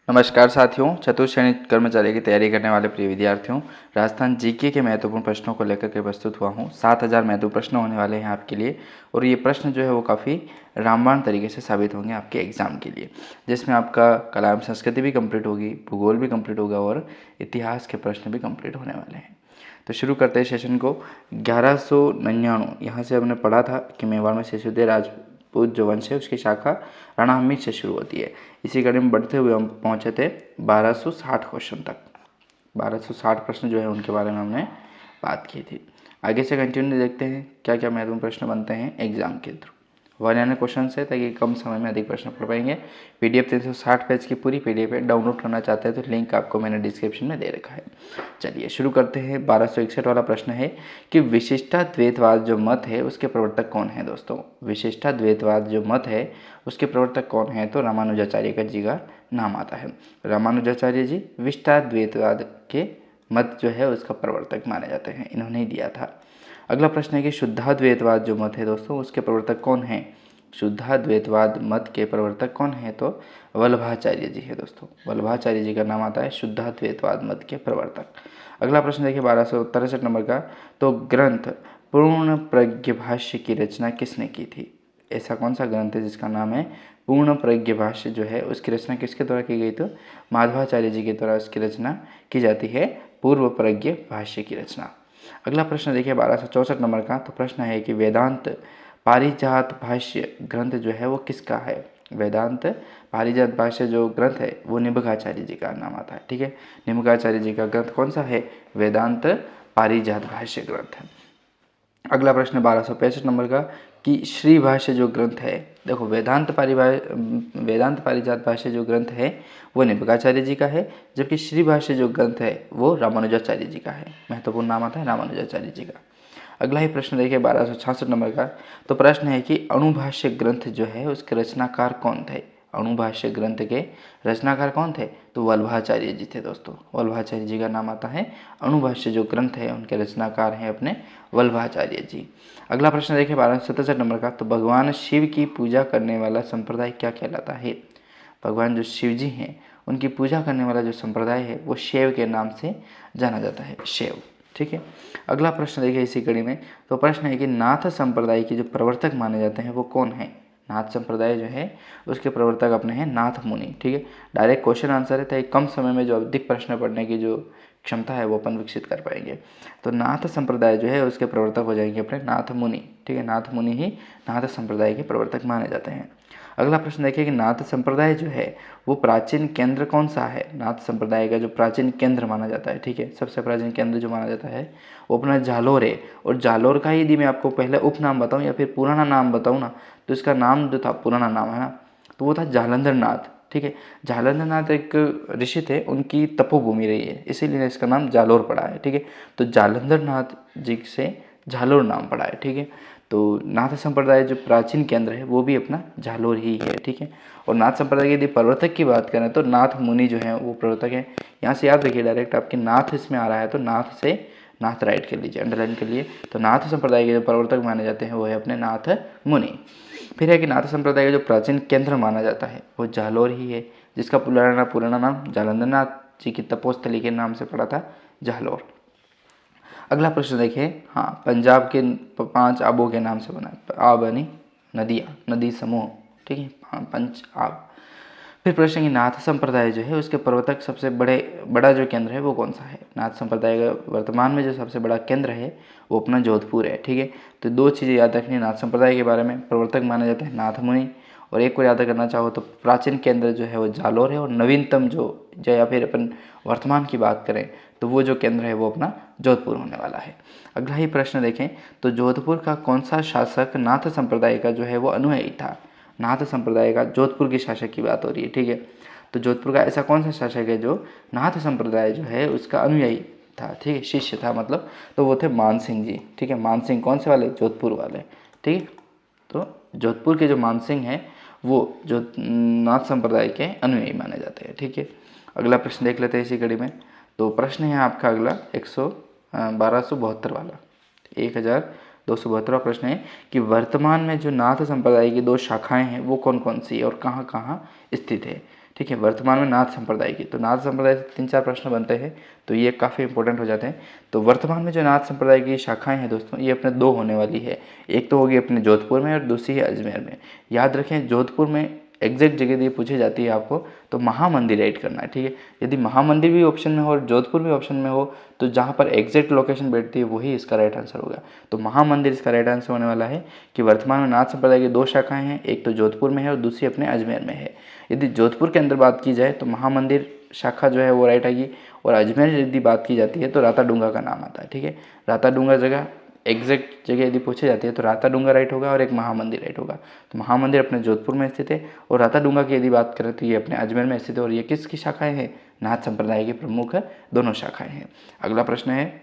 नमस्कार साथियों, चतुर्थ श्रेणी कर्मचारी की तैयारी करने वाले प्रिय विद्यार्थियों, राजस्थान जीके के महत्वपूर्ण प्रश्नों को लेकर के प्रस्तुत हुआ हूँ। 7000 महत्वपूर्ण प्रश्न होने वाले हैं आपके लिए और ये प्रश्न जो है वो काफ़ी रामबाण तरीके से साबित होंगे आपके एग्जाम के लिए, जिसमें आपका कला एवं संस्कृति भी कंप्लीट होगी, भूगोल भी कंप्लीट होगा और इतिहास के प्रश्न भी कंप्लीट होने वाले हैं। तो शुरू करते हैं सेशन को। 1199 यहाँ से हमने पढ़ा था कि मेवाड़ में सिसोदिया राजपूत जो वंश है उसकी शाखा राणा हमीद से शुरू होती है। इसी कड़ी में बढ़ते हुए हम पहुँचे थे 1260 क्वेश्चन तक। 1260 प्रश्न जो है उनके बारे में हमने बात की थी। आगे से कंटिन्यू देखते हैं क्या क्या महत्वपूर्ण प्रश्न बनते हैं एग्जाम के थ्रू। 1 क्वेश्चन है ताकि कम समय में अधिक प्रश्न पढ़ पाएंगे। PDF 360 पेज की पूरी PDF है, डाउनलोड करना चाहते हैं तो लिंक आपको मैंने डिस्क्रिप्शन में दे रखा है। चलिए शुरू करते हैं। 1261 वाला प्रश्न है कि विशिष्टाद्वैतवाद जो मत है उसके प्रवर्तक कौन है। दोस्तों, विशिष्टाद्वैतवाद जो मत है उसके प्रवर्तक कौन है, तो रामानुजाचार्य जी का नाम आता है। रामानुजाचार्य जी विशिष्टाद्वैतवाद के मत जो है उसका प्रवर्तक माने जाते हैं, इन्होंने ही दिया था। अगला प्रश्न है कि शुद्धाद्वैतवाद जो मत है दोस्तों उसके प्रवर्तक कौन है। शुद्धाद्वैतवाद मत के प्रवर्तक कौन है, तो वल्लभाचार्य जी है। दोस्तों, वल्लभाचार्य जी का नाम आता है शुद्धाद्वैतवाद मत के प्रवर्तक। अगला प्रश्न देखिए 1263 नंबर का, तो ग्रंथ पूर्ण प्रज्ञ भाष्य की रचना किसने की थी। ऐसा कौन सा ग्रंथ है जिसका नाम है पूर्ण प्रज्ञ भाष्य जो है उसकी रचना किसके द्वारा की गई, तो माधवाचार्य जी के द्वारा उसकी रचना की जाती है, पूर्व प्रज्ञ भाष्य की रचना। अगला प्रश्न देखिए 1264 नंबर का, तो प्रश्न है कि वेदांत पारिजात भाष्य ग्रंथ जो है वो किसका है। वेदांत पारिजात भाष्य जो ग्रंथ है वो निम्बकाचार्य जी का नाम आता है। ठीक है, निम्बकाचार्य जी का ग्रंथ कौन सा है, वेदांत पारिजात भाष्य ग्रंथ है। अगला प्रश्न 1265 नंबर का कि श्री भाष्य जो ग्रंथ है, देखो वेदांत पारिजात भाष्य जो ग्रंथ है वो निम्बकाचार्य जी का है, जबकि श्री भाष्य जो ग्रंथ है वो रामानुजाचार्य जी का है। महत्वपूर्ण नाम आता है रामानुजाचार्य जी का। अगला ही प्रश्न देखिए 1266 नंबर का, तो प्रश्न है कि अणुभाष्य ग्रंथ जो है उसके रचनाकार कौन थे। अणुभाष्य ग्रंथ के रचनाकार कौन थे, तो वल्लभाचार्य जी थे। दोस्तों, वल्लभाचार्य जी का नाम आता है। अणुभाष्य जो ग्रंथ है उनके रचनाकार हैं अपने वल्लभाचार्य जी। अगला प्रश्न देखिए 1267 नंबर का, तो भगवान शिव की पूजा करने वाला संप्रदाय क्या कहलाता है। भगवान जो शिव जी हैं उनकी पूजा करने वाला जो संप्रदाय है वो शैव के नाम से जाना जाता है, शैव। ठीक है, अगला प्रश्न देखिए इसी कड़ी में, तो प्रश्न है कि नाथ संप्रदाय के जो प्रवर्तक माने जाते हैं वो कौन है। नाथ संप्रदाय जो है उसके प्रवर्तक अपने हैं नाथ मुनि। ठीक है, डायरेक्ट क्वेश्चन आंसर है, तो कम समय में जो अधिक प्रश्न पढ़ने की जो क्षमता है वो अपन विकसित कर पाएंगे। तो नाथ संप्रदाय जो है उसके प्रवर्तक हो जाएंगे अपने नाथ मुनि। ठीक है, नाथ मुनि ही नाथ संप्रदाय के प्रवर्तक माने जाते हैं। अगला प्रश्न देखिए कि नाथ संप्रदाय जो है वो प्राचीन केंद्र कौन सा है। नाथ संप्रदाय का जो प्राचीन केंद्र माना जाता है, ठीक है, सबसे प्राचीन केंद्र जो माना जाता है वो अपना जालोर है। और जालोर का यदि मैं आपको पहले उपनाम बताऊं या फिर पुराना नाम बताऊं ना, तो इसका नाम जो था, पुराना नाम है ना, तो वो था जालंधर नाथ। ठीक है, जालंधर नाथ एक ऋषि थे, उनकी तपोभूमि रही है, इसीलिए इसका नाम जालोर पड़ा है। ठीक है, तो जालंधर नाथ जी से जालोर नाम पड़ा है। ठीक है, तो नाथ संप्रदाय जो प्राचीन केंद्र है वो भी अपना जालोर ही है। ठीक है, और नाथ संप्रदाय की यदि प्रवर्तक की बात करें तो नाथ मुनि जो है वो प्रवर्तक है। यहाँ से याद रखिए, डायरेक्ट आपके नाथ इसमें आ रहा है तो नाथ से नाथ राइट कर लीजिए, अंडरलाइन कर लिए। तो नाथ संप्रदाय के जो प्रवर्तक माने जाते हैं वो है अपने नाथ मुनि। फिर है कि नाथ संप्रदाय का जो प्राचीन केंद्र माना जाता है वो जालोर ही है, जिसका पुराना नाम जालंधर नाथ जी की तपोस्थली के नाम से पड़ा था, जालोर। अगला प्रश्न देखिए, हाँ, पंजाब के 5 आबों के नाम से बना है। आब यानी नदियाँ, नदी समूह। ठीक है, हाँ, पंच आब। फिर प्रश्न कि नाथ संप्रदाय जो है उसके प्रवर्तक सबसे बड़ा जो केंद्र है वो कौन सा है। नाथ संप्रदाय का वर्तमान में जो सबसे बड़ा केंद्र है वो अपना जोधपुर है। ठीक है, तो 2 चीज़ें याद रखनी है नाथ संप्रदाय के बारे में, प्रवर्तक माने जाते हैं नाथ मुनि, और एक को याद करना चाहो तो प्राचीन केंद्र जो है वो जालोर है, और नवीनतम जो या फिर अपन वर्तमान की बात करें तो वो जो केंद्र है वो अपना जोधपुर होने वाला है। अगला ही प्रश्न देखें, तो जोधपुर का कौन सा शासक नाथ संप्रदाय का जो है वो अनुयायी था। नाथ संप्रदाय का जोधपुर के शासक की बात हो रही है। ठीक है, तो जोधपुर का ऐसा कौन सा शासक है जो नाथ संप्रदाय जो है उसका अनुयायी था, ठीक है, शिष्य था मतलब, तो वो थे मान सिंह जी। ठीक है, मान सिंह कौन से वाले, जोधपुर वाले। ठीक है, तो जोधपुर के जो मान सिंह हैं वो जो नाथ संप्रदाय के अनुयायी माने जाते हैं। ठीक है, अगला प्रश्न देख लेते हैं इसी कड़ी में। तो प्रश्न है आपका अगला 1272 वाला, 1272 प्रश्न है कि वर्तमान में जो नाथ संप्रदाय की 2 शाखाएं हैं वो कौन कौन सी है और कहाँ कहाँ स्थित है। ठीक है। वर्तमान में नाथ संप्रदाय की, तो नाथ संप्रदाय से 3-4 प्रश्न बनते हैं, तो ये काफ़ी इंपॉर्टेंट हो जाते हैं। तो वर्तमान में जो नाथ संप्रदाय की शाखाएं हैं दोस्तों, ये अपने 2 होने वाली है। एक तो होगी अपने जोधपुर में और दूसरी है अजमेर में। याद रखें, जोधपुर में एग्जैक्ट जगह दी पूछी जाती है आपको, तो महामंदिर राइट करना है, ठीक है। यदि महामंदिर भी ऑप्शन में हो और जोधपुर भी ऑप्शन में हो, तो जहाँ पर एग्जैक्ट लोकेशन बैठती है वही इसका राइट आंसर होगा। तो महामंदिर इसका राइट आंसर होने वाला है कि वर्तमान में नाथ संप्रदाय की 2 शाखाएं हैं, एक तो जोधपुर में है और दूसरी अपने अजमेर में है। यदि जोधपुर के अंदर बात की जाए तो महामंदिर शाखा जो है वो राइट आएगी, और अजमेर यदि बात की जाती है तो राताडूंगा का नाम आता है, ठीक है। राताडूंगा जगह एग्जैक्ट जगह यदि पूछी जाती है तो राताडूंगा राइट होगा और एक महामंदिर राइट होगा। तो महामंदिर अपने जोधपुर में स्थित है और राताडूंगा की यदि बात करें तो ये अपने अजमेर में स्थित है, और ये किसकी शाखाएं हैं? नाथ संप्रदाय की प्रमुख दोनों शाखाएं हैं। अगला प्रश्न है,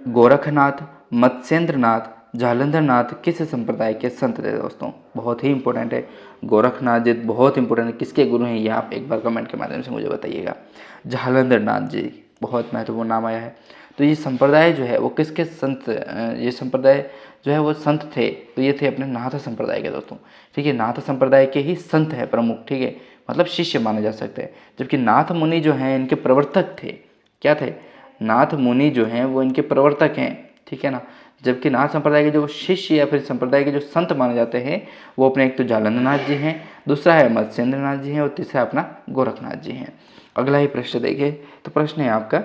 गोरखनाथ, मत्स्येंद्रनाथ, जालंधरनाथ किस संप्रदाय के संत थे दोस्तों? बहुत ही इंपॉर्टेंट है। गोरखनाथ जी बहुत इंपॉर्टेंट है, किसके गुरु हैं ये आप एक बार कमेंट के माध्यम से मुझे बताइएगा। जालंधरनाथ जी, बहुत महत्वपूर्ण नाम आया है। तो ये संप्रदाय जो है वो किसके संत, ये संप्रदाय जो है वो संत थे, तो ये थे अपने नाथ संप्रदाय के दोस्तों, ठीक है। नाथ संप्रदाय के ही संत है प्रमुख, ठीक है, मतलब शिष्य माने जा सकते हैं। जबकि नाथ मुनि जो हैं इनके प्रवर्तक थे। क्या थे? नाथ मुनि जो हैं वो इनके प्रवर्तक हैं, ठीक है ना। जबकि नाथ संप्रदाय के जो शिष्य या फिर संप्रदाय के जो संत माने जाते हैं वो अपने एक तो जालंधरनाथ जी हैं, दूसरा है मत्स्येंद्रनाथ जी हैं और तीसरा अपना गोरखनाथ जी हैं। अगला ही प्रश्न देखिए, तो प्रश्न है आपका,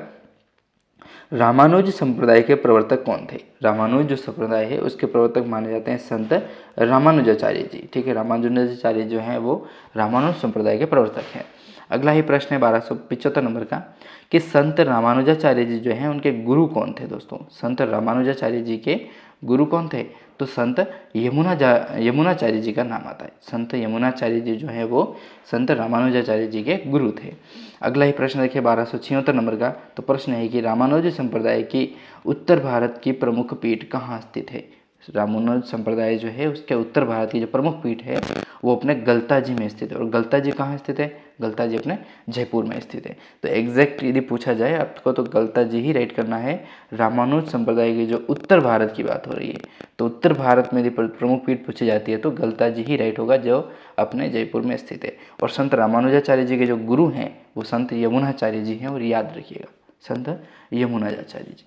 रामानुज संप्रदाय के प्रवर्तक कौन थे? रामानुज जो संप्रदाय है उसके प्रवर्तक माने जाते हैं संत रामानुजाचार्य जी, ठीक है। रामानुजाचार्य जो हैं वो रामानुज संप्रदाय के प्रवर्तक हैं। अगला ही प्रश्न है 1275 नंबर का, कि संत रामानुजाचार्य जी जो हैं उनके गुरु कौन थे दोस्तों? संत रामानुजाचार्य जी के गुरु कौन थे? तो संत यमुनाचार्य जी का नाम आता है। संत यमुनाचार्य जी जो है वो संत रामानुजाचार्य जी के गुरु थे। अगला ही प्रश्न देखिए 1276 नंबर का, तो प्रश्न है कि रामानुज संप्रदाय की उत्तर भारत की प्रमुख पीठ कहाँ स्थित है? रामानुज संप्रदाय जो है उसके उत्तर भारत की जो प्रमुख पीठ है वो अपने गलता जी में स्थित है। और गलता जी कहाँ स्थित है? गलता जी अपने जयपुर में स्थित है। तो एग्जैक्ट यदि पूछा जाए आपको तो गलता जी ही राइट करना है। रामानुज संप्रदाय की जो उत्तर भारत की बात हो रही है, तो उत्तर भारत में यदि प्रमुख पीठ पूछी जाती है तो गलता जी ही राइट होगा जो अपने जयपुर में स्थित है। और संत रामानुजाचार्य जी के जो गुरु हैं वो संत यमुनाचार्य जी हैं, और याद रखिएगा संत यमुनाचार्य जी।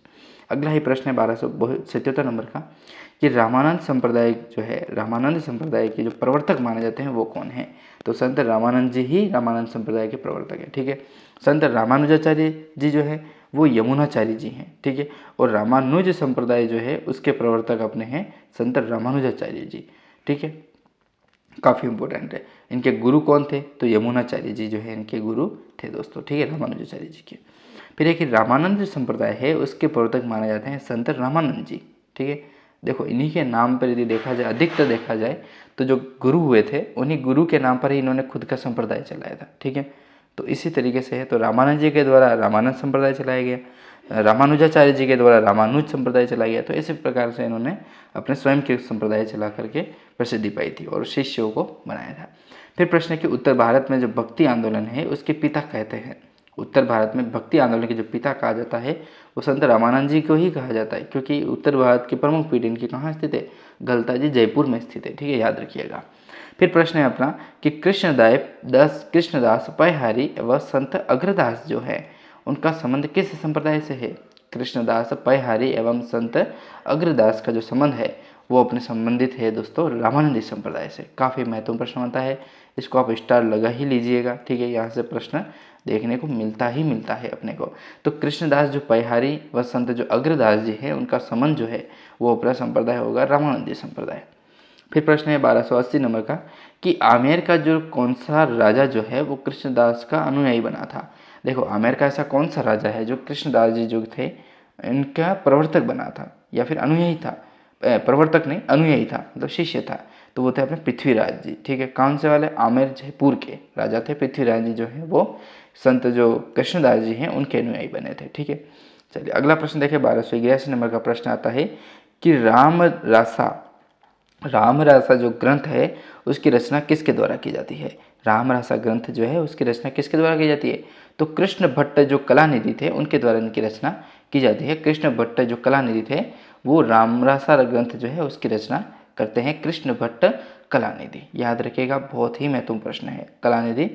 अगला ही प्रश्न है 1277 नंबर का, कि रामानंद संप्रदाय जो है, रामानंद संप्रदाय के जो प्रवर्तक माने जाते हैं वो कौन है? तो संत रामानंद जी ही रामानंद संप्रदाय के प्रवर्तक है, ठीक है। संत रामानुजाचार्य जी जो है वो यमुनाचार्य जी हैं, ठीक है। और रामानुज संप्रदाय जो है उसके प्रवर्तक अपने हैं संत रामानुजाचार्य जी, ठीक है। काफ़ी इंपॉर्टेंट है। इनके गुरु कौन थे? तो यमुनाचार्य जी जो है इनके गुरु थे दोस्तों, ठीक है, रामानुजाचार्य जी के। फिर एक रामानंद संप्रदाय है उसके प्रवर्तक माने जाते हैं संत रामानंद जी, ठीक है। देखो इन्हीं के नाम पर यदि देखा जाए, अधिकतर देखा जाए तो जो गुरु हुए थे उन्हीं गुरु के नाम पर ही इन्होंने खुद का संप्रदाय चलाया था, ठीक है। तो इसी तरीके से है, तो रामानंद जी के द्वारा रामानंद संप्रदाय चलाया गया, रामानुजाचार्य जी के द्वारा रामानुज संप्रदाय चलाया गया। तो इसी प्रकार से इन्होंने अपने स्वयं के संप्रदाय चला करके प्रसिद्धि पाई थी और शिष्यों को बनाया था। फिर प्रश्न है कि उत्तर भारत में जो भक्ति आंदोलन है उसके पिता कहते हैं। उत्तर भारत में भक्ति आंदोलन के जो पिता कहा जाता है वो संत रामानंद जी को ही कहा जाता है, क्योंकि उत्तर भारत की प्रमुख पीठ इनकी कहाँ स्थित है? गलता जी जयपुर में स्थित है, ठीक है, याद रखिएगा। फिर प्रश्न है अपना कि कृष्णदास पैहारी व संत अग्रदास जो है उनका संबंध किस संप्रदाय से है? कृष्णदास पैहारी एवं संत अग्रदास का जो संबंध है वो अपने संबंधित है दोस्तों रामानंदी संप्रदाय से। काफ़ी महत्वपूर्ण प्रश्न होता है, इसको आप स्टार लगा ही लीजिएगा, ठीक है। यहाँ से प्रश्न देखने को मिलता है अपने को। तो कृष्णदास जो पैहारी व संत जो अग्रदास जी है उनका संबंध जो है वो अपना संप्रदाय होगा रामानंदी संप्रदाय। फिर प्रश्न है 1280 नंबर का, कि आमेर का जो कौन सा राजा जो है वो कृष्णदास का अनुयायी बना था? देखो आमेर का ऐसा कौन सा राजा है जो कृष्णदास जी जो थे इनका प्रवर्तक बना था या फिर अनुयायी था? प्रवर्तक नहीं, अनुयायी था, मतलब शिष्य था। तो वो थे अपने पृथ्वीराज जी, ठीक है। कौन से वाले? आमेर जयपुर के राजा थे पृथ्वीराज जी जो है वो संत जो कृष्णदास जी हैं उनके अनुयायी बने थे, ठीक है। चलिए अगला प्रश्न देखिए 1281 नंबर का प्रश्न आता है कि रामरासा जो ग्रंथ है उसकी रचना किसके द्वारा की जाती है? रामरासा ग्रंथ जो है उसकी रचना किसके द्वारा की जाती है? तो कृष्ण भट्ट जो कलानिधि थे उनके द्वारा इनकी रचना की जाती है। कृष्ण भट्ट जो कलानिधि थे वो रामरासा ग्रंथ जो है उसकी रचना करते हैं कृष्ण भट्ट कलानिधि। याद रखिएगा, बहुत ही महत्वपूर्ण प्रश्न है। कलानिधि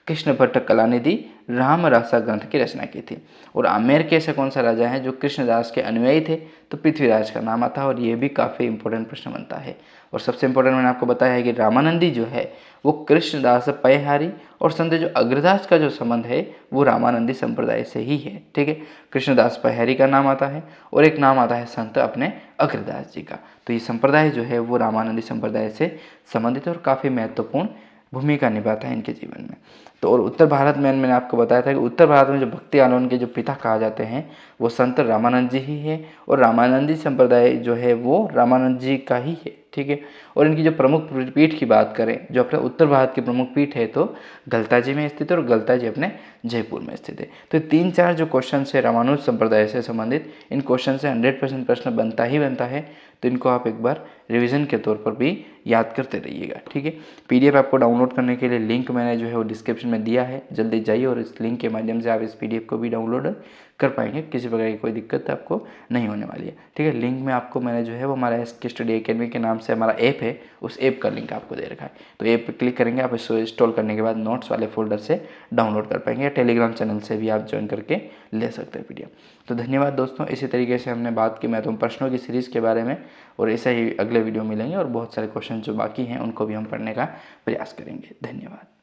कृष्ण भट्ट कलानिधि राम रसा ग्रंथ की रचना की थी। और आमेर के ऐसा कौन सा राजा है जो कृष्णदास के अनुयायी थे, तो पृथ्वीराज का नाम आता है, और ये भी काफ़ी इंपॉर्टेंट प्रश्न बनता है। और सबसे इंपॉर्टेंट मैंने आपको बताया है कि रामानंदी जो है वो कृष्णदास पयहारी और संत जो अग्रदास का जो संबंध है वो रामानंदी संप्रदाय से ही है। ठीक है, कृष्णदास पयहारी का नाम आता है और एक नाम आता है संत अपने अग्रदास जी का। तो ये संप्रदाय जो है वो रामानंदी संप्रदाय से संबंधित और काफ़ी महत्वपूर्ण भूमिका निभाता है इनके जीवन में। तो और उत्तर भारत में मैंने आपको बताया था कि उत्तर भारत में जो भक्ति आंदोलन के जो पिता कहा जाते हैं वो संत रामानंद जी ही है, और रामानंदी संप्रदाय जो है वो रामानंद जी का ही है। ठीक है, और इनकी जो प्रमुख पीठ की बात करें, जो अपने उत्तर भारत की प्रमुख पीठ है, तो गलता जी में स्थित है, और गलता जी अपने जयपुर में स्थित है। तो 3-4 जो क्वेश्चन है रामानुज संप्रदाय से संबंधित, इन क्वेश्चन से 100% प्रश्न बनता ही बनता है। तो इनको आप एक बार रिवीजन के तौर पर भी याद करते रहिएगा। ठीक है, पीडीएफ आपको डाउनलोड करने के लिए लिंक मैंने जो है वो डिस्क्रिप्शन में दिया है, जल्दी जाइए और इस लिंक के माध्यम से आप इस पीडीएफ को भी डाउनलोड कर पाएंगे। किसी प्रकार की कोई दिक्कत आपको नहीं होने वाली है। ठीक है, लिंक में आपको मैंने जो है वो हमारा एसके स्टडी एकेडमी के नाम से हमारा ऐप है, उस ऐप का लिंक आपको दे रखा है। तो ऐप पर क्लिक करेंगे, आप इसको इंस्टॉल करने के बाद नोट्स वाले फोल्डर से डाउनलोड कर पाएंगे, या टेलीग्राम चैनल से भी आप ज्वाइन करके ले सकते हैं पीडीएफ। तो धन्यवाद दोस्तों। इसी तरीके से हमने बात की महत्वपूर्ण प्रश्नों की सीरीज़ के बारे में, और ऐसा ही अगले वीडियो मिलेंगे और बहुत सारे क्वेश्चन जो बाकी हैं उनको भी हम पढ़ने का प्रयास करेंगे। धन्यवाद।